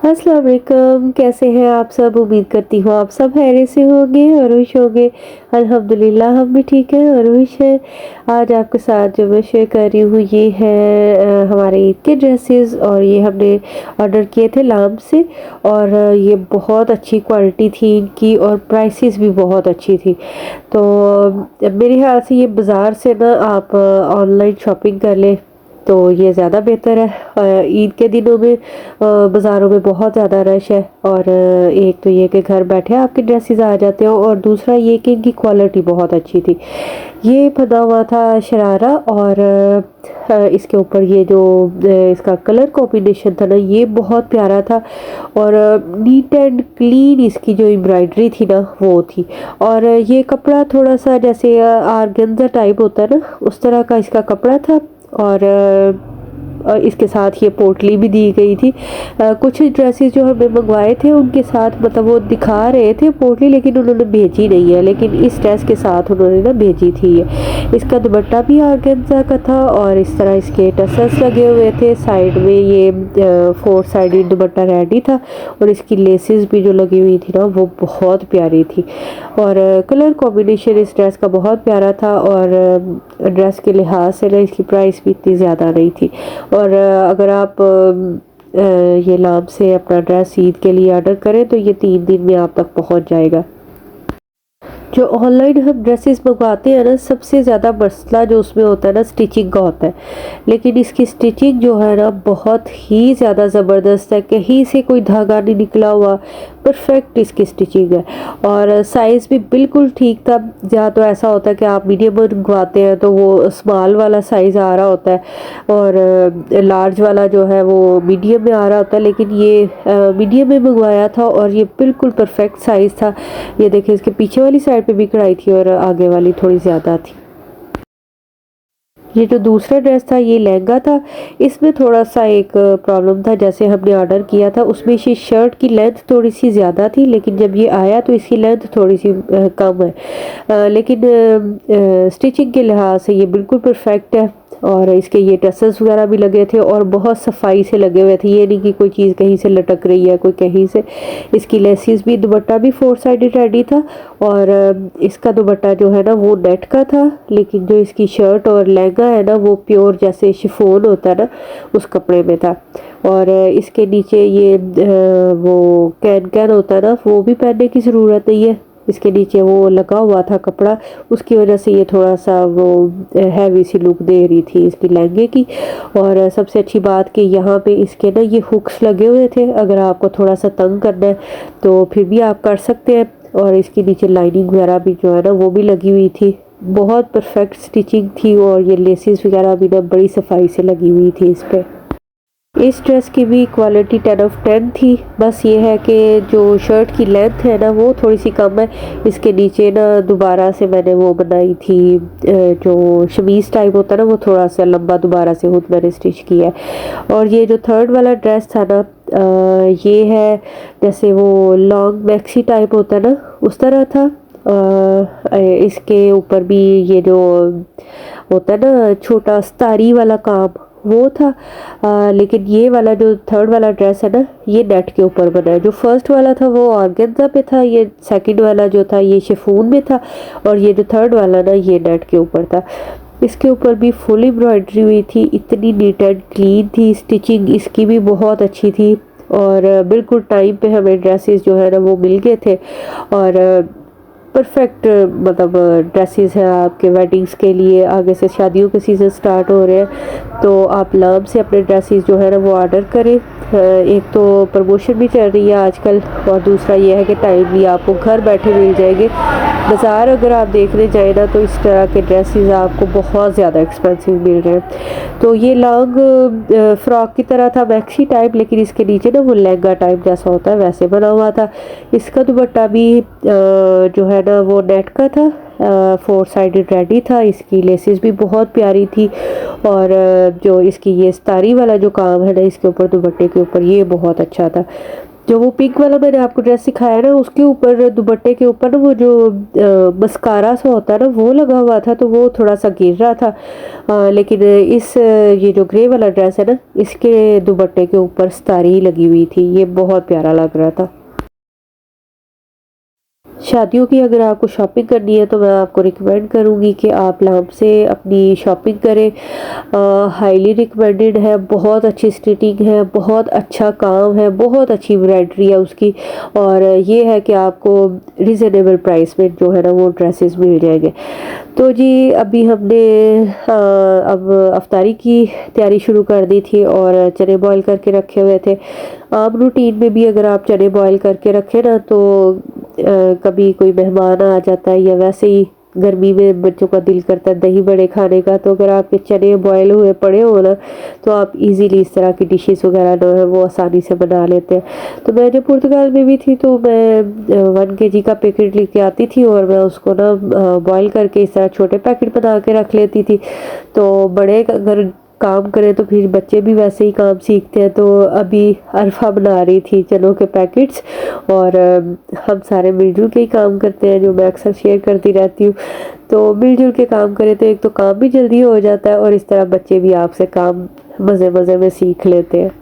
अस्सलाम वालेकुम, कैसे हैं आप सब? उम्मीद करती हूँ आप सब खैरियत से होंगे और खुश होंगे। अल्हम्दुलिल्लाह हम भी ठीक हैं और खुश हैं। आज आपके साथ जो मैं शेयर कर रही हूँ ये है हमारे ईद के ड्रेसेस, और ये हमने ऑर्डर किए थे लाम से। और ये बहुत अच्छी क्वालिटी थी इनकी और प्राइसेस भी बहुत अच्छी थी। तो मेरे ख्याल से ये बाज़ार से ना आप ऑनलाइन शॉपिंग कर लें तो ये ज़्यादा बेहतर है। ईद के दिनों में बाज़ारों में बहुत ज़्यादा रश है, और एक तो ये कि घर बैठे आपके ड्रेसेस आ जाते हो, और दूसरा ये कि इनकी क्वालिटी बहुत अच्छी थी। ये बना हुआ था शरारा, और इसके ऊपर ये जो इसका कलर कॉम्बिनेशन था ना ये बहुत प्यारा था, और नीट एंड क्लीन इसकी जो एम्ब्रॉयडरी थी ना वो थी। और ये कपड़ा थोड़ा सा जैसे आर्गेन्जा टाइप होता है ना, उस तरह का इसका कपड़ा था। और इसके साथ ये पोटली भी दी गई थी। कुछ ड्रेसेस जो हमें मंगवाए थे उनके साथ मतलब वो दिखा रहे थे पोटली, लेकिन उन्होंने भेजी नहीं है। लेकिन इस ड्रेस के साथ उन्होंने ना भेजी थी ये। इसका दुपट्टा भी आर्गेन्जा का था, और इस तरह इसके टसल्स लगे हुए थे। साइड में ये 4 साइडेड दुपट्टा रेडी था, और इसकी लेसेस भी जो लगी हुई थी ना वो बहुत प्यारी थी। और कलर कॉम्बिनेशन इस ड्रेस का बहुत प्यारा था, और ड्रेस के लिहाज से ना इसकी प्राइस भी इतनी ज़्यादा नहीं थी। और अगर आप ये लाम से अपना ड्रेस ईद के लिए ऑर्डर करें तो ये 3 दिन में आप तक पहुंच जाएगा। जो ऑनलाइन हम ड्रेसेस मंगवाते हैं ना, सबसे ज़्यादा मसला जो उसमें होता है ना स्टिचिंग का होता है। लेकिन इसकी स्टिचिंग जो है ना बहुत ही ज़्यादा ज़बरदस्त है, कहीं से कोई धागा नहीं निकला हुआ, परफेक्ट इसकी स्टिचिंग है। और साइज़ भी बिल्कुल ठीक था। जहाँ तो ऐसा होता है कि आप मीडियम मंगवाते हैं तो वो स्मॉल वाला साइज़ आ रहा होता है, और लार्ज वाला जो है वो मीडियम में आ रहा होता है। लेकिन ये मीडियम में मंगवाया था और ये बिल्कुल परफेक्ट साइज़ था। ये देखिए इसके पीछे वाली साइड पे भी कढ़ाई थी और आगे वाली थोड़ी ज़्यादा थी। ये जो दूसरा ड्रेस था ये लहंगा था। इसमें थोड़ा सा एक प्रॉब्लम था, जैसे हमने ऑर्डर किया था उसमें इस शर्ट की लेंथ थोड़ी सी ज़्यादा थी, लेकिन जब ये आया तो इसकी लेंथ थोड़ी सी कम है। लेकिन स्टिचिंग के लिहाज से ये बिल्कुल परफेक्ट है। और इसके ये टसल्स वगैरह भी लगे थे और बहुत सफाई से लगे हुए थे। ये नहीं कि कोई चीज़ कहीं से लटक रही है कोई कहीं से। इसकी लेसिस भी, दुपट्टा भी 4 साइडेड रेडी था, और इसका दुपट्टा जो है ना वो नेट का था। लेकिन जो इसकी शर्ट और लहंगा है ना वो प्योर जैसे शिफॉन होता है ना उस कपड़े में था। और इसके नीचे ये वो कैन कैन होता है ना वो भी पहनने की ज़रूरत नहीं है। इसके नीचे वो लगा हुआ था कपड़ा, उसकी वजह से ये थोड़ा सा वो हैवी सी लुक दे रही थी इसकी लहंगे की। और सबसे अच्छी बात कि यहाँ पे इसके ना ये हुक्स लगे हुए थे। अगर आपको थोड़ा सा तंग करना है तो फिर भी आप कर सकते हैं। और इसके नीचे लाइनिंग वगैरह भी जो है ना वो भी लगी हुई थी। बहुत परफेक्ट स्टिचिंग थी, और ये लेसेस वगैरह भी ना बड़ी सफाई से लगी हुई थी इस पर। इस ड्रेस की भी क्वालिटी 10 ऑफ 10 थी। बस ये है कि जो शर्ट की लेंथ है ना वो थोड़ी सी कम है। इसके नीचे ना दोबारा से मैंने वो बनाई थी, जो शमीज़ टाइप होता है ना वो थोड़ा सा लंबा दोबारा से खुद मैंने स्टिच किया है। और ये जो थर्ड वाला ड्रेस था ना ये है जैसे वो लॉन्ग मैक्सी टाइप होता है ना उस तरह था। इसके ऊपर भी ये जो होता है ना छोटा स्तारी वाला काम वो था। लेकिन ये वाला जो थर्ड वाला ड्रेस है ना ये नेट के ऊपर बना है। जो फर्स्ट वाला था वो ऑर्गेन्जा पे था, ये सेकंड वाला जो था ये शिफॉन में था, और ये जो थर्ड वाला ना ये नेट के ऊपर था। इसके ऊपर भी फुल एम्ब्रॉयडरी हुई थी, इतनी नीट एंड क्लीन थी। स्टिचिंग इसकी भी बहुत अच्छी थी, और बिल्कुल टाइम पे हमें ड्रेसेस जो है ना वो मिल गए थे। और परफेक्ट मतलब ड्रेसेस हैं आपके वेडिंग्स के लिए। आगे से शादियों के सीज़न स्टार्ट हो रहे हैं तो आप लाम से अपने ड्रेसेस जो है ना वो ऑर्डर करें। एक तो प्रमोशन भी चल रही है आजकल, और दूसरा ये है कि टाइम भी आपको घर बैठे मिल जाएंगे। बाज़ार अगर आप देखने जाए ना तो इस तरह के ड्रेसेस आपको बहुत ज़्यादा एक्सपेंसिव मिल रहे हैं। तो ये लॉन्ग फ्रॉक की तरह था, मैक्सी टाइप, लेकिन इसके नीचे ना वो लहंगा टाइप जैसा होता है वैसे बना हुआ था। इसका दुपट्टा भी जो है ना वो नेट का था, 4 साइडेड रेडी था। इसकी लेसेस भी बहुत प्यारी थी, और जो इसकी ये स्तारी वाला जो काम है ना इसके ऊपर दुपट्टे के ऊपर ये बहुत अच्छा था। जो वो पिंक वाला मैंने आपको ड्रेस सिखाया ना, उसके ऊपर दुपट्टे के ऊपर ना वो जो मस्कारा सा होता है ना वो लगा हुआ था, तो वो थोड़ा सा गिर रहा था। लेकिन इस ये जो ग्रे वाला ड्रेस है ना, इसके दुपट्टे के ऊपर सितारी लगी हुई थी, ये बहुत प्यारा लग रहा था। शादियों की अगर आपको शॉपिंग करनी है तो मैं आपको रिकमेंड करूँगी कि आप लाम से अपनी शॉपिंग करें। हाईली रिकमेंडेड है, बहुत अच्छी स्टिचिंग है, बहुत अच्छा काम है, बहुत अच्छी एम्ब्रॉयडरी है उसकी, और ये है कि आपको रिजनेबल प्राइस में जो है ना वो ड्रेसेस मिल जाएंगे। तो जी अभी हमने अब अफ्तारी की तैयारी शुरू कर दी थी और चने बॉईल करके रखे हुए थे। आम रूटीन में भी अगर आप चने बॉईल करके रखें ना तो कभी कोई मेहमान आ जाता है या वैसे ही गर्मी में बच्चों का दिल करता है दही बड़े खाने का, तो अगर आपके चने बॉयल हुए पड़े हो ना तो आप इजीली इस तरह की डिशेस वगैरह जो है वो आसानी से बना लेते हैं। तो मैं जब पुर्तगाल में भी थी तो मैं 1 kg का पैकेट लेके आती थी और मैं उसको ना बॉयल करके इस तरह छोटे पैकेट बना के रख लेती थी। तो बड़े अगर काम करें तो फिर बच्चे भी वैसे ही काम सीखते हैं। तो अभी अरफा बना रही थी चनों के पैकेट्स, और हम सारे मिलजुल के ही काम करते हैं, जो मैं अक्सर शेयर करती रहती हूँ। तो मिलजुल के काम करें तो एक तो काम भी जल्दी हो जाता है और इस तरह बच्चे भी आपसे काम मज़े मज़े में सीख लेते हैं।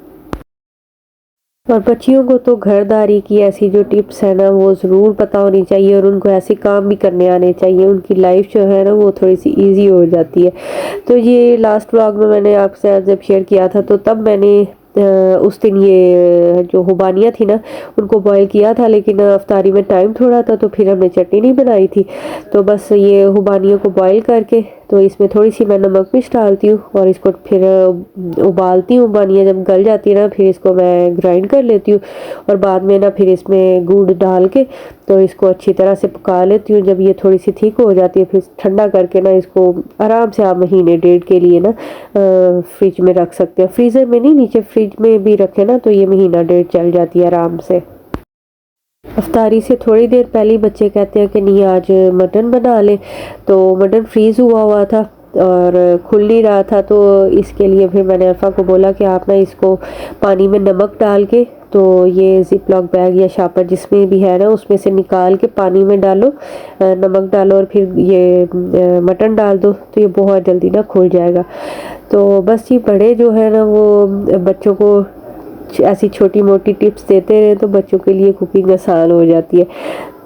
और बच्चियों को तो घरदारी की ऐसी जो टिप्स है ना वो ज़रूर पता होनी चाहिए, और उनको ऐसे काम भी करने आने चाहिए, उनकी लाइफ जो है ना वो थोड़ी सी इजी हो जाती है। तो ये लास्ट व्लॉग में मैंने आपसे जब शेयर किया था तो तब मैंने उस दिन ये जो हुबानियाँ थी ना उनको बॉईल किया था, लेकिन अफ्तारी में टाइम थोड़ा था तो फिर हमने चटनी नहीं बनाई थी। तो बस ये हुबानियों को बॉईल करके तो इसमें थोड़ी सी मैं नमक मिर्च डालती हूँ और इसको फिर उबालती हूँ। हुबानियाँ जब गल जाती है ना फिर इसको मैं ग्राइंड कर लेती हूँ, और बाद में ना फिर इसमें गुड़ डाल के तो इसको अच्छी तरह से पका लेती हूँ। जब ये थोड़ी सी थिक हो जाती है फिर ठंडा करके ना इसको आराम से आप महीने डेढ़ के लिए ना फ्रिज में रख सकते हैं। फ्रीज़र में नहीं, नीचे फ्रिज में भी रखे ना तो ये महीना डेढ़ चल जाती है आराम से। अफ्तारी से थोड़ी देर पहले ही बच्चे कहते हैं कि नहीं आज मटन बना ले, तो मटन फ्रीज़ हुआ हुआ था और खुल नहीं रहा था। तो इसके लिए फिर मैंने अरफा को बोला कि आप ना इसको पानी में नमक डाल के तो ये ज़िप लॉक बैग या शापर जिसमें भी है ना उसमें से निकाल के पानी में डालो, नमक डालो और फिर ये मटन डाल दो तो ये बहुत जल्दी ना खुल जाएगा। तो बस ये बड़े जो है ना वो बच्चों को ऐसी छोटी मोटी टिप्स देते रहे तो बच्चों के लिए कुकिंग आसान हो जाती है।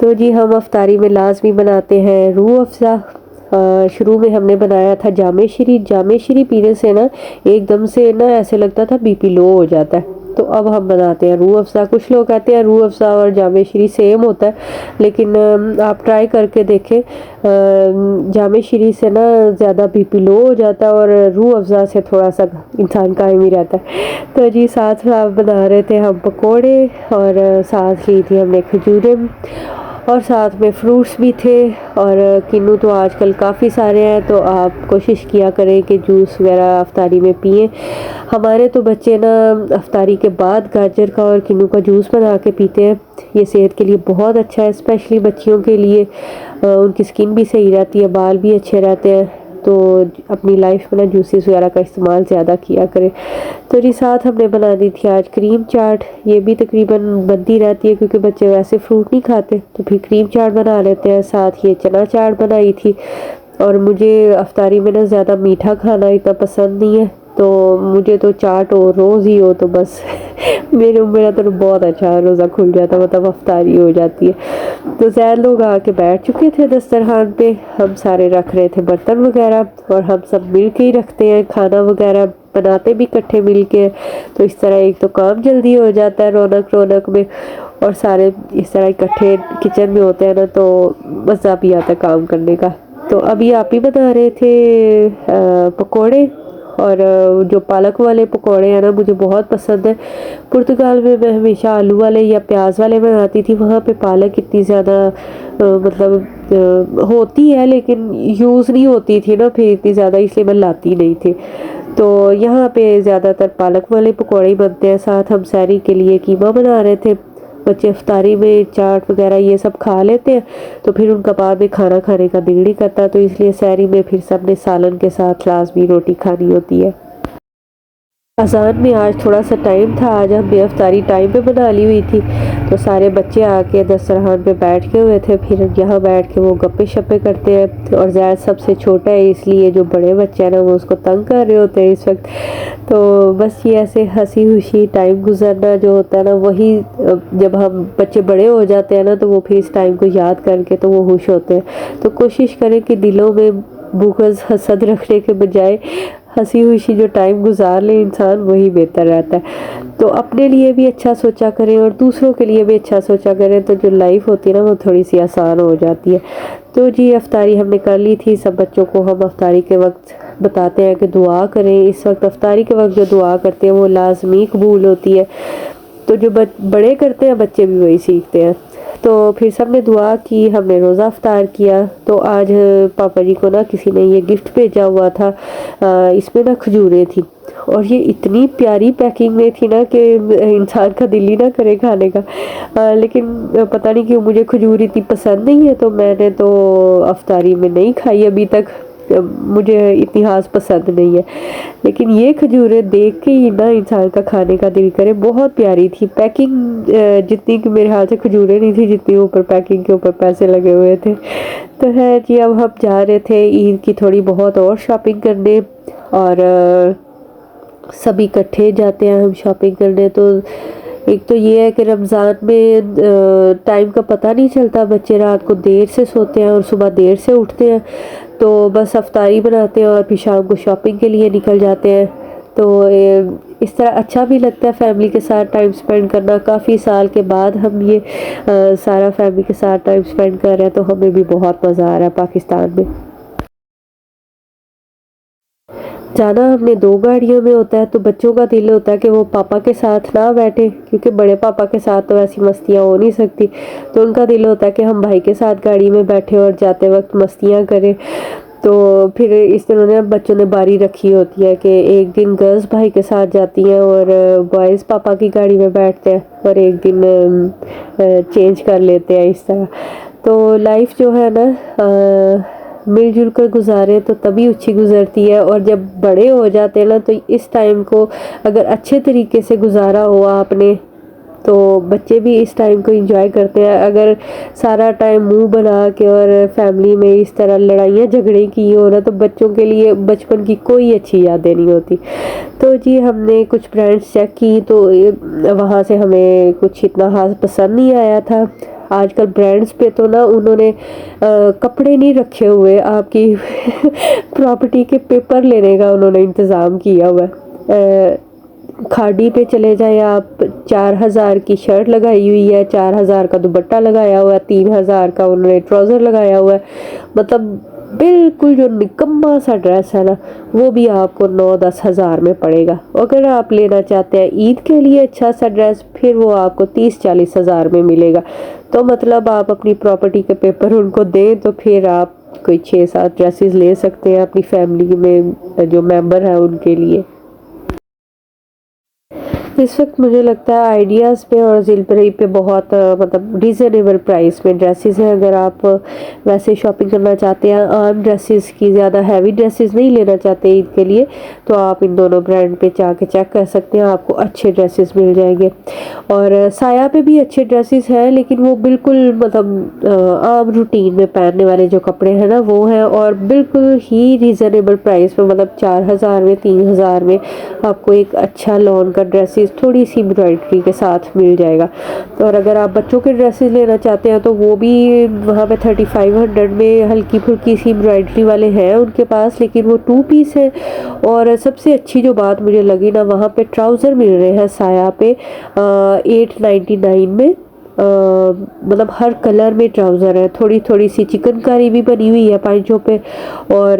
तो जी हम अफ्तारी में लाजमी बनाते हैं रूह अफ़ज़ा। शुरू में हमने बनाया था जामे शरी। जामे शरी पीने से ना एकदम से ना ऐसे लगता था बीपी लो हो जाता है, तो अब हम बनाते हैं रूह अफ़ज़ा। कुछ लोग कहते हैं रूह अफ़ज़ा और जामे शरी सेम होता है, लेकिन आप ट्राई करके देखें। जामे शरी से ना ज़्यादा बीपी लो हो जाता है और रूह अफ़ज़ा से थोड़ा सा इंसान कायम ही रहता है। तो जी साथ साथ बना रहे थे हम पकोड़े, और साथ ली थी हमने खजूरें, और साथ में फ्रूट्स भी थे। और किन्नू तो आजकल काफ़ी सारे हैं, तो आप कोशिश किया करें कि जूस वगैरह अफ्तारी में पिएं। हमारे तो बच्चे ना अफ्तारी के बाद गाजर का और किन्नू का जूस बना के पीते हैं। ये सेहत के लिए बहुत अच्छा है, स्पेशली बच्चियों के लिए। उनकी स्किन भी सही रहती है, बाल भी अच्छे रहते हैं। तो अपनी लाइफ में ना जूसेस वगैरह का इस्तेमाल ज़्यादा किया करें। तो जी साथ हमने बना दी थी आज क्रीम चाट। ये भी तकरीबन बनती रहती है क्योंकि बच्चे वैसे फ्रूट नहीं खाते, तो फिर क्रीम चाट बना लेते हैं। साथ ये चना चाट बनाई थी। और मुझे अफ्तारी में ना ज़्यादा मीठा खाना इतना पसंद नहीं है, तो मुझे तो चाट हो रोज़ ही हो तो बस मेरा तो बहुत अच्छा रोज़ा खुल जाता, मतलब अफ्तारी हो जाती है। तो ज़्यादा लोग आके बैठ चुके थे दस्तरखान पे, हम सारे रख रहे थे बर्तन वगैरह, और हम सब मिल के ही रखते हैं खाना वगैरह, बनाते भी इकट्ठे मिल के। तो इस तरह एक तो काम जल्दी हो जाता है रौनक रौनक में, और सारे इस तरह इकट्ठे किचन में होते हैं ना तो मज़ा भी आता है काम करने का। तो अभी आप ही बता रहे थे पकोड़े, और जो पालक वाले पकोड़े हैं ना मुझे बहुत पसंद है। पुर्तगाल में मैं हमेशा आलू वाले या प्याज वाले बनाती थी, वहाँ पे पालक इतनी ज़्यादा मतलब होती है लेकिन यूज़ नहीं होती थी ना फिर इतनी ज़्यादा, इसलिए मैं लाती नहीं थी। तो यहाँ पे ज़्यादातर पालक वाले पकौड़े बनते हैं। साथ हम सहरी के लिए कीमा बना रहे थे। बच्चे इफ्तारी में चाट वगैरह ये सब खा लेते हैं, तो फिर उनका बाद में खाना खाने का दिल नहीं करता, तो इसलिए सहरी में फिर सबने सालन के साथ लाजमी रोटी खानी होती है। अज़ान में आज थोड़ा सा टाइम था, आज हमने अफ्तारी टाइम पे बना ली हुई थी, तो सारे बच्चे आके दस्तरखान पे बैठ के हुए थे। फिर यहाँ बैठ के वो गप्पे शप्पे करते हैं, और ज़ैद सबसे छोटा है इसलिए जो बड़े बच्चे हैं ना वो उसको तंग कर रहे होते हैं इस वक्त। तो बस ये ऐसे हंसी खुशी टाइम गुजरना जो होता है ना, वही जब हम बच्चे बड़े हो जाते हैं ना तो वो फिर इस टाइम को याद करके तो वो खुश होते हैं। तो कोशिश करें कि दिलों में बुग़्ज़ हसद रखने के बजाय हंसी खुशी जो टाइम गुजार ले इंसान, वही बेहतर रहता है। तो अपने लिए भी अच्छा सोचा करें और दूसरों के लिए भी अच्छा सोचा करें, तो जो लाइफ होती है ना वो थोड़ी सी आसान हो जाती है। तो जी अफ्तारी हमने कर ली थी। सब बच्चों को हम अफ्तारी के वक्त बताते हैं कि दुआ करें। इस वक्त अफ्तारी के वक्त जो दुआ करते हैं वो लाजमी कबूल होती है। तो जो बड़े करते हैं बच्चे भी वही सीखते हैं। तो फिर सब ने दुआ की, हमने रोज़ा अफ्तार किया। तो आज पापा जी को ना किसी ने ये गिफ्ट भेजा हुआ था, इसमें ना खजूरें थी, और ये इतनी प्यारी पैकिंग में थी ना कि इंसान का दिल ही ना करे खाने का। लेकिन पता नहीं क्यों मुझे खजूर इतनी पसंद नहीं है, तो मैंने तो अफ्तारी में नहीं खाई अभी तक। मुझे इतिहास पसंद नहीं है, लेकिन ये खजूरें देख के ही ना इंसान का खाने का दिल करे। बहुत प्यारी थी पैकिंग, जितनी कि मेरे हाथ से खजूरें नहीं थी जितनी ऊपर पैकिंग के ऊपर पैसे लगे हुए थे। तो है जी, अब हम जा रहे थे ईद की थोड़ी बहुत और शॉपिंग करने, और सभी इकट्ठे जाते हैं हम शॉपिंग करने। तो एक तो ये है कि रमज़ान में टाइम का पता नहीं चलता, बच्चे रात को देर से सोते हैं और सुबह देर से उठते हैं। तो बस अफ्तारी बनाते हैं और फिर शाम को शॉपिंग के लिए निकल जाते हैं। तो इस तरह अच्छा भी लगता है फैमिली के साथ टाइम स्पेंड करना। काफ़ी साल के बाद हम ये सारा फैमिली के साथ टाइम स्पेंड कर रहे हैं, तो हमें भी बहुत मज़ा आ रहा है पाकिस्तान में। जाना हमने 2 गाड़ियों में होता है, तो बच्चों का दिल होता है कि वो पापा के साथ ना बैठे, क्योंकि बड़े पापा के साथ तो ऐसी मस्तियाँ हो नहीं सकती। तो उनका दिल होता है कि हम भाई के साथ गाड़ी में बैठे और जाते वक्त मस्तियाँ करें। तो फिर इस तरह ने बच्चों ने बारी रखी होती है कि एक दिन गर्ल्स भाई के साथ जाती हैं और बॉयज़ पापा की गाड़ी में बैठते हैं, और एक दिन चेंज कर लेते हैं इस तरह। तो लाइफ जो है ना मिलजुल कर गुजारे तो तभी अच्छी गुजरती है। और जब बड़े हो जाते हैं ना, तो इस टाइम को अगर अच्छे तरीके से गुजारा हुआ आपने, तो बच्चे भी इस टाइम को एंजॉय करते हैं। अगर सारा टाइम मुंह बना के और फैमिली में इस तरह लड़ाइयाँ झगड़े की हो ना, तो बच्चों के लिए बचपन की कोई अच्छी यादें नहीं होती। तो जी हमने कुछ ब्रांड्स चेक की, तो वहाँ से हमें कुछ इतना खास पसंद नहीं आया था। आजकल ब्रांड्स पे तो ना उन्होंने कपड़े नहीं रखे हुए, आपकी प्रॉपर्टी के पेपर लेने का उन्होंने इंतज़ाम किया हुआ है। खाड़ी पे चले जाए आप, 4000 की शर्ट लगाई हुई है, 4000 का दुपट्टा लगाया हुआ है, 3000 का उन्होंने ट्राउज़र लगाया हुआ है। मतलब बिल्कुल जो निकम्मा सा ड्रेस है ना, वो भी आपको 9-10 हज़ार में पड़ेगा। अगर आप लेना चाहते हैं ईद के लिए अच्छा सा ड्रेस, फिर वो आपको 30-40 हज़ार में मिलेगा। तो मतलब आप अपनी प्रॉपर्टी के पेपर उनको दें, तो फिर आप कोई 6-7 ड्रेसेस ले सकते हैं अपनी फैमिली में जो मेंबर है उनके लिए। इस वक्त मुझे लगता है आइडियाज़ पे और ज़िलपरी पे बहुत मतलब रीज़नेबल प्राइस में ड्रेसेस हैं। अगर आप वैसे शॉपिंग करना चाहते हैं आम ड्रेसेस की, ज़्यादा हैवी ड्रेसेस नहीं लेना चाहते ईद के लिए, तो आप इन दोनों ब्रांड पे जाके चेक कर सकते हैं, आपको अच्छे ड्रेसेस मिल जाएंगे। और साया पे भी अच्छे ड्रेसेस हैं, लेकिन वो बिल्कुल मतलब आम रूटीन में पहनने वाले जो कपड़े हैं ना वो हैं, और बिल्कुल ही रीज़नेबल प्राइस में, मतलब 4000 में 3000 में आपको एक अच्छा लॉन का ड्रेसेस थोड़ी सी एम्ब्रॉयडरी के साथ मिल जाएगा। तो और अगर आप बच्चों के ड्रेसेस लेना चाहते हैं, तो वो भी वहाँ पे 3500 में हल्की फुल्की सी एम्ब्रॉयडरी वाले हैं उनके पास, लेकिन वो 2 पीस है। और सबसे अच्छी जो बात मुझे लगी ना, वहाँ पे ट्राउज़र मिल रहे हैं साया पे 899 में। मतलब हर कलर में ट्राउज़र है, थोड़ी थोड़ी सी चिकनकारी भी बनी हुई है पाइजों पे, और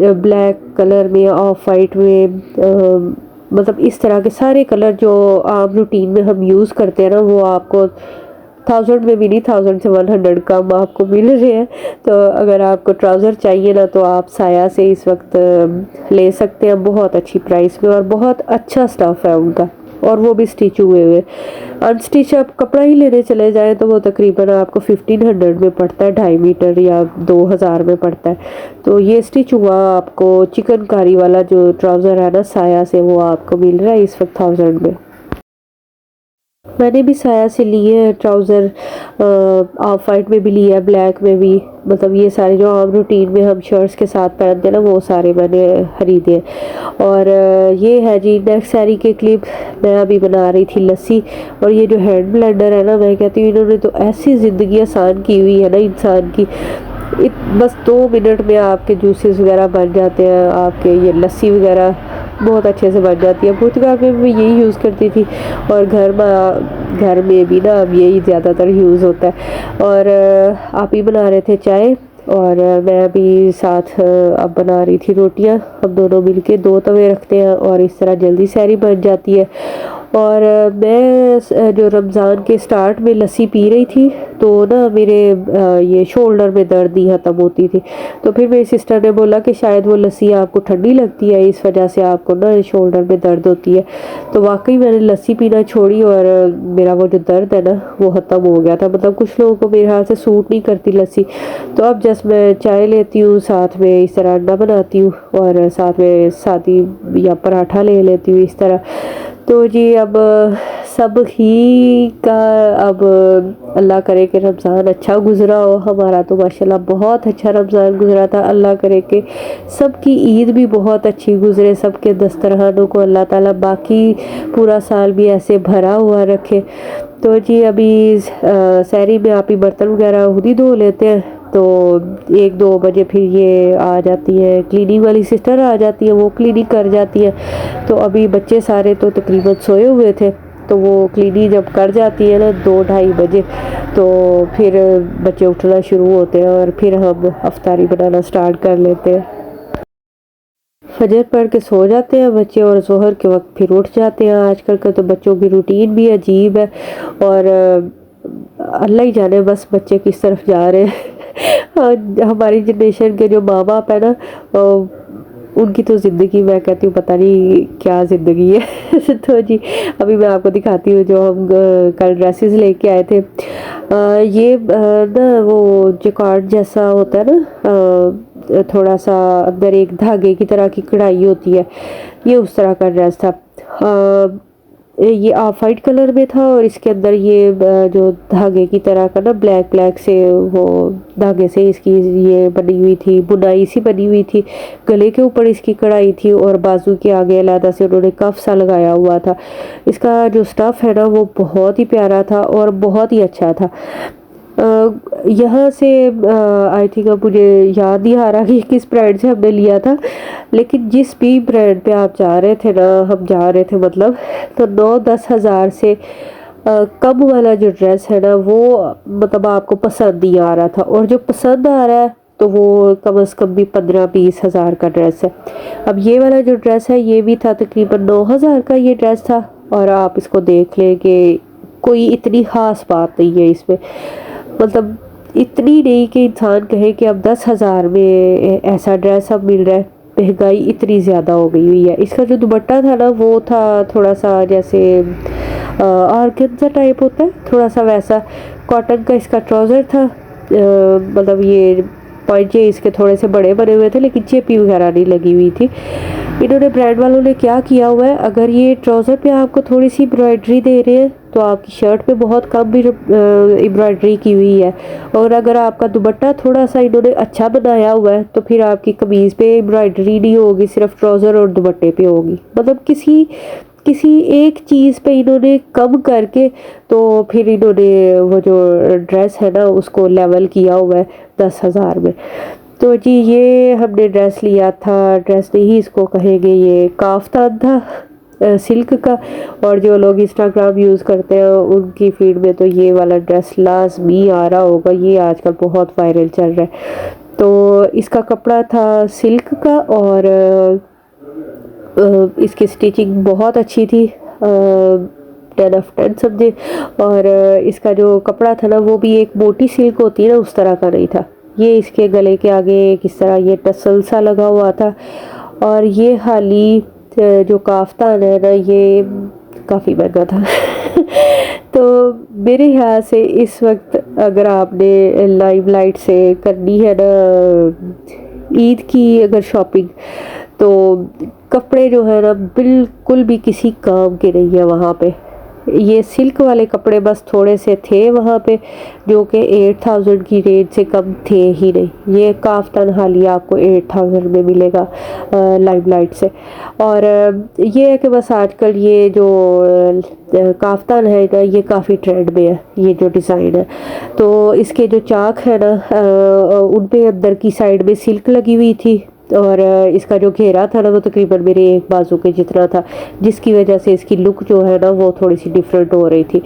ब्लैक कलर में, ऑफ वाइट में, मतलब इस तरह के सारे कलर जो आम रूटीन में हम यूज़ करते हैं ना, वो आपको 1000 में भी नहीं, 1000 से 100 कम आपको मिल रहे हैं। तो अगर आपको ट्राउज़र चाहिए ना, तो आप साया से इस वक्त ले सकते हैं बहुत अच्छी प्राइस में, और बहुत अच्छा स्टफ़ है उनका। और वो भी स्टिच हुए हुए। अनस्टिच आप कपड़ा ही लेने चले जाएं तो वो तकरीबन आपको 1500 में पड़ता है, 2.5 मीटर या 2000 में पड़ता है। तो ये स्टिच हुआ आपको चिकनकारी वाला जो ट्राउज़र है ना साया से, वो आपको मिल रहा है इस वक्त 1000 में। मैंने भी साया से लिए है ट्राउज़र, ऑफ वाइट में भी लिया है, ब्लैक में भी, मतलब ये सारे जो आम रूटीन में हम शर्ट्स के साथ पहनते हैं ना वो सारे मैंने खरीदे। और ये है जी नेक्स्ट साड़ी के क्लिप। मैं अभी बना रही थी लस्सी, और ये जो हैंड ब्लेंडर है ना, मैं कहती हूँ इन्होंने तो ऐसी ज़िंदगी आसान की हुई है ना इंसान की। बस 2 मिनट में आपके जूसेस वगैरह बन जाते हैं, आपके ये लस्सी वगैरह बहुत अच्छे से बन जाती है। पुर्तगाल में भी यही यूज़ करती थी, और घर में भी ना अब यही ज़्यादातर यूज़ होता है। और आप ही बना रहे थे चाय, और मैं भी साथ अब बना रही थी रोटियां। हम दोनों मिलके 2 तवे रखते हैं और इस तरह जल्दी सहरी बन जाती है। और मैं जो रमज़ान के स्टार्ट में लस्सी पी रही थी तो ना मेरे ये शोल्डर में दर्द ही ख़त्म होती थी। तो फिर मेरी सिस्टर ने बोला कि शायद वो लस्सी आपको ठंडी लगती है, इस वजह से आपको ना शोल्डर में दर्द होती है। तो वाकई मैंने लस्सी पीना छोड़ी और मेरा वो जो दर्द है ना वो ख़त्म हो गया था। मतलब कुछ लोगों को मेरे हाथ से सूट नहीं करती लस्सी। तो अब जस्ट मैं चाय लेती हूँ, साथ में इस तरह अंडा बनाती हूँ और साथ में सादी या पराठा ले लेती हूँ इस तरह। तो जी अब सब ही का अब अल्लाह करे कि रमज़ान अच्छा गुज़रा हो हमारा। तो माशाल्लाह बहुत अच्छा रमज़ान गुज़रा था। अल्लाह करे कि सबकी ईद भी बहुत अच्छी गुज़रे, सबके दस्तरखानों को अल्लाह ताला बाकी पूरा साल भी ऐसे भरा हुआ रखे। तो जी अभी सहरी में आप ही बर्तन वगैरह खुद ही धो लेते हैं। तो 1-2 बजे फिर ये आ जाती है, क्लीनिंग वाली सिस्टर आ जाती है, वो क्लीनिंग कर जाती है। तो अभी बच्चे सारे तो तकरीबन सोए हुए थे, तो वो क्लीनिंग जब कर जाती है ना 2-2:30 बजे, तो फिर बच्चे उठना शुरू होते हैं और फिर हम अफ्तारी बनाना स्टार्ट कर लेते हैं। फजर पढ़ के सो जाते हैं बच्चे और जोहर के वक्त फिर उठ जाते हैं। आजकल का तो बच्चों की रूटीन भी अजीब है, और अल्लाह ही जाने बस बच्चे किस तरफ जा रहे हैं। हमारी जनरेशन के जो माँ बाप है ना, उनकी तो ज़िंदगी मैं कहती हूँ पता नहीं क्या ज़िंदगी है। तो जी अभी मैं आपको दिखाती हूँ जो हम कल ड्रेसेस लेके आए थे। ये ना वो जिकार्ड जैसा होता है ना, थोड़ा सा अंदर एक धागे की तरह की कढ़ाई होती है, ये उस तरह का ड्रेस था। ये ऑफ वाइट कलर में था और इसके अंदर ये जो धागे की तरह का ना ब्लैक ब्लैक से वो धागे से इसकी ये बनी हुई थी, बुनाई सी बनी हुई थी। गले के ऊपर इसकी कढ़ाई थी और बाजू के आगे अलग से उन्होंने कफ सा लगाया हुआ था। इसका जो स्टफ़ है ना वो बहुत ही प्यारा था और बहुत ही अच्छा था। यहाँ से आई थिंक अब मुझे याद नहीं आ रहा कि किस ब्रांड से हमने लिया था, लेकिन जिस भी ब्रांड पे आप जा रहे थे ना, हम जा रहे थे मतलब, तो 9-10 हज़ार से कम वाला जो ड्रेस है ना वो मतलब आपको पसंद नहीं आ रहा था, और जो पसंद आ रहा है तो वो कम से कम भी 15-20 हज़ार का ड्रेस है। अब ये वाला जो ड्रेस है ये भी था तकरीबन 9,000 का ये ड्रेस था, और आप इसको देख लें कि कोई इतनी ख़ास बात नहीं है इसमें, मतलब इतनी नहीं कि इंसान कहे कि अब 10,000 में ऐसा ड्रेस अब मिल रहा है। महंगाई इतनी ज़्यादा हो गई हुई है। इसका जो दुपट्टा था ना वो था थोड़ा सा जैसे ऑर्गेन्जा टाइप होता है, थोड़ा सा वैसा। कॉटन का इसका ट्राउज़र था, मतलब ये पंजे इसके थोड़े से बड़े बने हुए थे लेकिन चेपी वगैरह नहीं लगी हुई थी। इन्होंने ब्रांड वालों ने क्या किया हुआ है, अगर ये ट्राउज़र पे आपको थोड़ी सी एम्ब्रॉयडरी दे रहे हैं तो आपकी शर्ट पे बहुत कम भी एम्ब्रॉयडरी की हुई है, और अगर आपका दुपट्टा थोड़ा सा इन्होंने अच्छा बनाया हुआ है तो फिर आपकी कमीज़ पे एम्ब्रॉयडरी नहीं होगी, सिर्फ ट्राउज़र और दुपट्टे पे होगी। मतलब किसी एक चीज़ पे इन्होंने कम करके तो फिर इन्होंने वो जो ड्रेस है ना उसको लेवल किया हुआ है 10,000 में। तो जी ये हमने ड्रेस लिया था, ड्रेस नहीं इसको कहेंगे, ये काफ्तान था सिल्क का, और जो लोग इंस्टाग्राम यूज़ करते हैं उनकी फीड में तो ये वाला ड्रेस लाजमी आ रहा होगा, ये आजकल बहुत वायरल चल रहा है। तो इसका कपड़ा था सिल्क का, और इसकी स्टिचिंग बहुत अच्छी थी, 10/10 समझे। और इसका जो कपड़ा था ना वो भी एक मोटी सिल्क होती है ना उस तरह का नहीं था। ये इसके गले के आगे किस तरह ये टसल सा लगा हुआ था, और ये हाली जो काफ्तान है ना ये काफ़ी महंगा था। तो मेरे ख्याल से इस वक्त अगर आपने लाइमलाइट से करनी है ना ईद की अगर शॉपिंग, तो कपड़े जो है ना बिल्कुल भी किसी काम के नहीं है वहाँ पे। ये सिल्क वाले कपड़े बस थोड़े से थे वहाँ पे, जो कि 8000 की रेंज से कम थे ही नहीं। ये काफ्तान हालिया आपको 8000 में मिलेगा लाइमलाइट से। और ये है कि बस आजकल ये जो काफ्तान है ना ये काफ़ी ट्रेंड में है, ये जो डिज़ाइन है। तो इसके जो चाक है ना उन पे अंदर की साइड में सिल्क लगी हुई थी, और इसका जो घेरा था ना वो तकरीबन मेरे एक बाजू के जितना था, जिसकी वजह से इसकी लुक जो है ना वो थोड़ी सी डिफरेंट हो रही थी।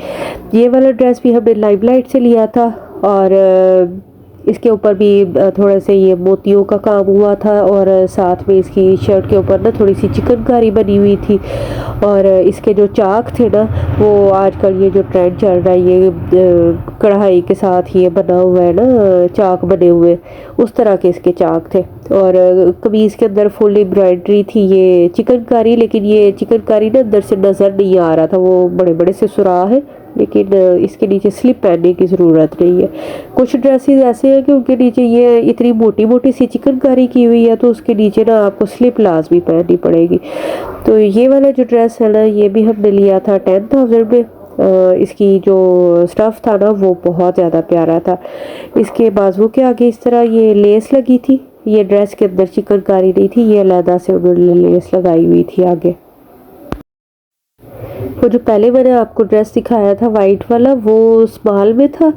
ये वाला ड्रेस भी हमने लाइमलाइट से लिया था, और इसके ऊपर भी थोड़ा से ये मोतियों का काम हुआ था, और साथ में इसकी शर्ट के ऊपर ना थोड़ी सी चिकनकारी बनी हुई थी। और इसके जो चाक थे ना वो आजकल ये जो ट्रेंड चल रहा है ये कढ़ाई के साथ ये बना हुआ है ना चाक बने हुए, उस तरह के इसके चाक थे। और कमीज़ के अंदर फुल एम्ब्रॉयडरी थी ये चिकनकारी, लेकिन ये चिकनकारी ना अंदर से नज़र नहीं आ रहा था, वो बड़े बड़े से सुराख है, लेकिन इसके नीचे स्लिप पहनने की ज़रूरत नहीं है। कुछ ड्रेसेस ऐसे हैं कि उनके नीचे ये इतनी मोटी मोटी सी चिकनकारी की हुई है, तो उसके नीचे ना आपको स्लिप लाजमी पहननी पड़ेगी। तो ये वाला जो ड्रेस है ना ये भी हमने लिया था 10,000 में। इसकी जो स्टफ़ था ना वो बहुत ज़्यादा प्यारा था। इसके बाजू के आगे इस तरह ये लेस लगी थी, ये ड्रेस के अंदर चिकनकारी नहीं थी, ये अलहदा से उन्होंने लेस लगाई हुई थी आगे। वो जो पहले मैंने आपको ड्रेस दिखाया था वाइट वाला वो स्मॉल में था,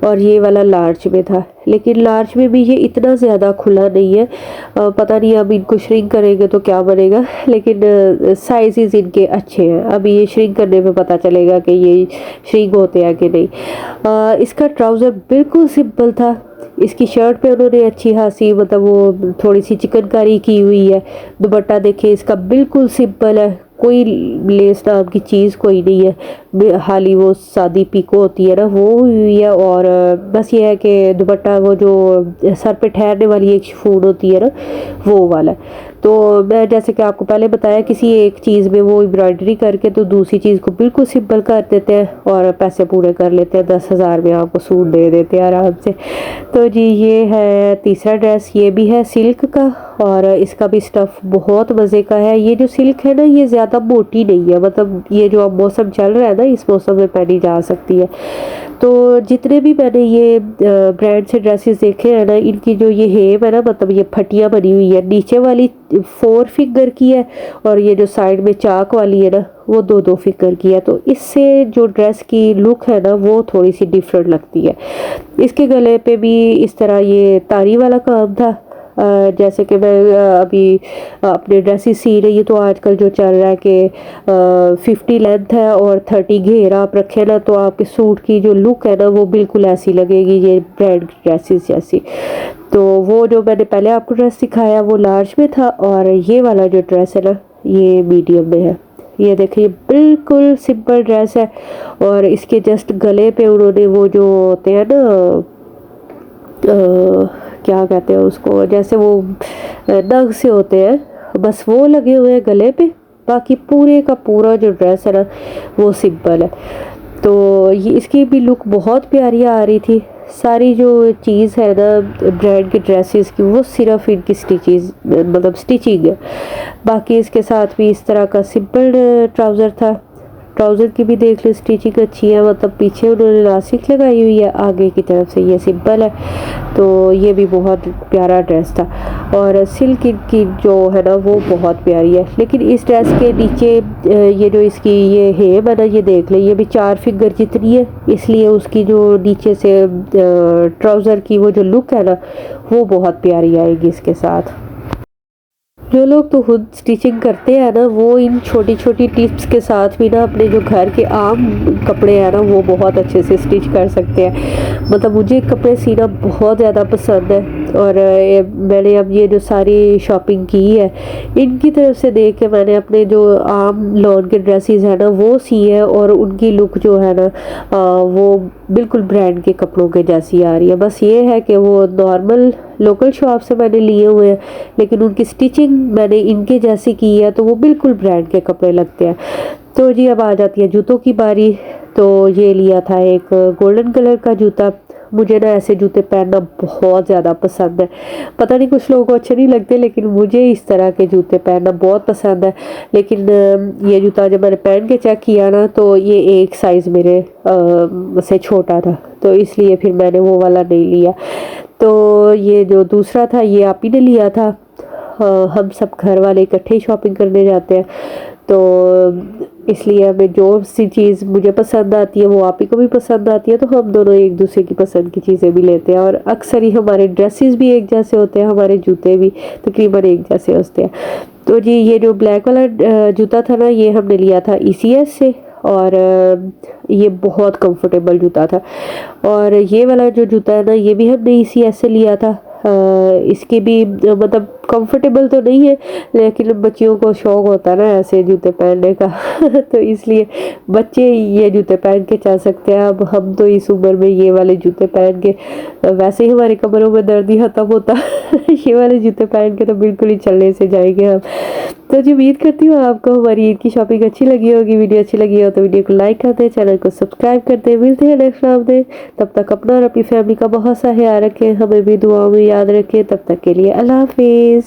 और ये वाला लार्ज में था। लेकिन लार्ज में भी ये इतना ज़्यादा खुला नहीं है, पता नहीं अब इनको श्रिंक करेंगे तो क्या बनेगा, लेकिन साइज़ इनके अच्छे हैं। अभी ये श्रिंक करने में पता चलेगा कि ये श्रिंक होते हैं कि नहीं। इसका ट्राउज़र बिल्कुल सिंपल था। इसकी शर्ट पे उन्होंने अच्छी खासी मतलब वो थोड़ी सी चिकनकारी की हुई है। दुपट्टा देखिए इसका बिल्कुल सिंपल है, कोई लेस नाम की चीज़ कोई नहीं है, हाली वो सादी पीको होती है ना वो हुई है। और बस ये है कि दुपट्टा वो जो सर पे ठहरने वाली एक शिफॉन होती है ना वो वाला। तो मैं जैसे कि आपको पहले बताया, किसी एक चीज़ में वो एम्ब्रॉयडरी करके तो दूसरी चीज़ को बिल्कुल सिंपल कर देते हैं और पैसे पूरे कर लेते हैं। 10,000 में आपको सूट दे देते हैं आराम से। तो जी ये है तीसरा ड्रेस, ये भी है सिल्क का, और इसका भी स्टफ़ बहुत मज़े का है। ये जो सिल्क है ना ये ज़्यादा मोटी नहीं है, मतलब ये जो अब मौसम चल रहा है ना इस मौसम में पहनी जा सकती है। तो जितने भी मैंने ये ब्रांड से ड्रेसेस देखे हैं ना, इनकी जो ये हेम है ना मतलब ये फटियाँ बनी हुई है, नीचे वाली 4 फिगर की है, और ये जो साइड में चाक वाली है ना वो 2-2 फिगर की है। तो इससे जो ड्रेस की लुक है ना वो थोड़ी सी डिफरेंट लगती है। इसके गले पे भी इस तरह ये तारी वाला काम था। जैसे कि मैं अभी अपने ड्रेसेस सी रही हूँ, तो आजकल जो चल रहा है कि 50 लेंथ है और 30 घेर आप रखें ना तो आपके सूट की जो लुक है ना वो बिल्कुल ऐसी लगेगी ये ब्रांड ड्रेसेस जैसी। तो वो जो मैंने पहले आपको ड्रेस दिखाया वो लार्ज में था, और ये वाला जो ड्रेस है ना ये मीडियम में है। ये देखिए बिल्कुल सिंपल ड्रेस है, और इसके जस्ट गले पे उन्होंने वो जो होते हैं ना क्या कहते हैं उसको, जैसे वो नग से होते हैं बस वो लगे हुए हैं गले पे। बाकी पूरे का पूरा जो ड्रेस है ना वो सिंपल है। तो ये इसकी भी लुक बहुत प्यारी आ रही थी। सारी जो चीज़ है ना ब्रांड के ड्रेसेस की वो सिर्फ इनकी स्टिचिंग है। बाकी इसके साथ भी इस तरह का सिंपल ट्राउज़र था। ट्राउज़र की भी देख लो स्टिचिंग अच्छी है, मतलब पीछे उन्होंने इलास्टिक लगाई हुई है, आगे की तरफ से ये सिंपल है। तो ये भी बहुत प्यारा ड्रेस था, और सिल्क की जो है ना वो बहुत प्यारी है। लेकिन इस ड्रेस के नीचे ये जो इसकी ये हेम है ना ये देख लो ये भी 4 फिगर जितनी है, इसलिए उसकी जो नीचे से ट्राउज़र की वो जो लुक है ना वो बहुत प्यारी आएगी इसके साथ। जो लोग तो खुद स्टिचिंग करते हैं ना वो इन छोटी छोटी टिप्स के साथ भी ना अपने जो घर के आम कपड़े हैं ना वो बहुत अच्छे से स्टिच कर सकते हैं। मतलब मुझे कपड़े सीना बहुत ज़्यादा पसंद है, और मैंने अब ये जो सारी शॉपिंग की है इनकी तरफ से देख के मैंने अपने जो आम लॉन के ड्रेसेस हैं ना वो सी है, और उनकी लुक जो है ना वो बिल्कुल ब्रांड के कपड़ों के जैसी आ रही है। बस ये है कि वो नॉर्मल लोकल शॉप से मैंने लिए हुए हैं, लेकिन उनकी स्टिचिंग मैंने इनके जैसी की है तो वो बिल्कुल ब्रांड के कपड़े लगते हैं। तो जी अब आ जाती है जूतों की बारी। तो ये लिया था एक गोल्डन कलर का जूता। मुझे ना ऐसे जूते पहनना बहुत ज़्यादा पसंद है। पता नहीं कुछ लोगों को अच्छे नहीं लगते, लेकिन मुझे इस तरह के जूते पहनना बहुत पसंद है। लेकिन ये जूता जब मैंने पहन के चेक किया ना तो ये एक साइज़ मेरे से छोटा था, तो इसलिए फिर मैंने वो वाला नहीं लिया। तो ये जो दूसरा था ये आप ही ने लिया था। हम सब घर वाले इकट्ठे ही शॉपिंग करने जाते हैं, तो इसलिए हमें जो सी चीज़ मुझे पसंद आती है वो आप ही को भी पसंद आती है, तो हम दोनों एक दूसरे की पसंद की चीज़ें भी लेते हैं। और अक्सर ही हमारे ड्रेसेस भी एक जैसे होते हैं, हमारे जूते भी तकरीबन एक जैसे होते हैं। तो जी ये जो ब्लैक वाला जूता था ना ये हमने लिया था ECS से, और ये बहुत कंफर्टेबल जूता था। और ये वाला जो जूता है ना ये भी हमने ECS से लिया था। इसकी भी मतलब कंफर्टेबल तो नहीं है, लेकिन बच्चियों को शौक होता है ना ऐसे जूते पहनने का तो इसलिए बच्चे ये जूते पहन के चल सकते हैं। अब हम तो इस उम्र में ये वाले जूते पहन के वैसे ही हमारे कमरों में दर्द ही खत्म होता ये वाले जूते पहन के तो बिल्कुल ही चलने से जाएंगे हम। तो जी उम्मीद करती हूँ आपको हमारी ईद की शॉपिंग अच्छी लगी होगी। वीडियो अच्छी लगी हो तो वीडियो को लाइक कर दें, चैनल को सब्सक्राइब कर दें। मिलते हैं नेक्स्ट व्लॉग में, तब तक अपना और अपनी फैमिली का बहुत सा ख्याल रखें, हमें भी दुआओं में याद रखें। तब तक के लिए अल्लाह हाफिज़।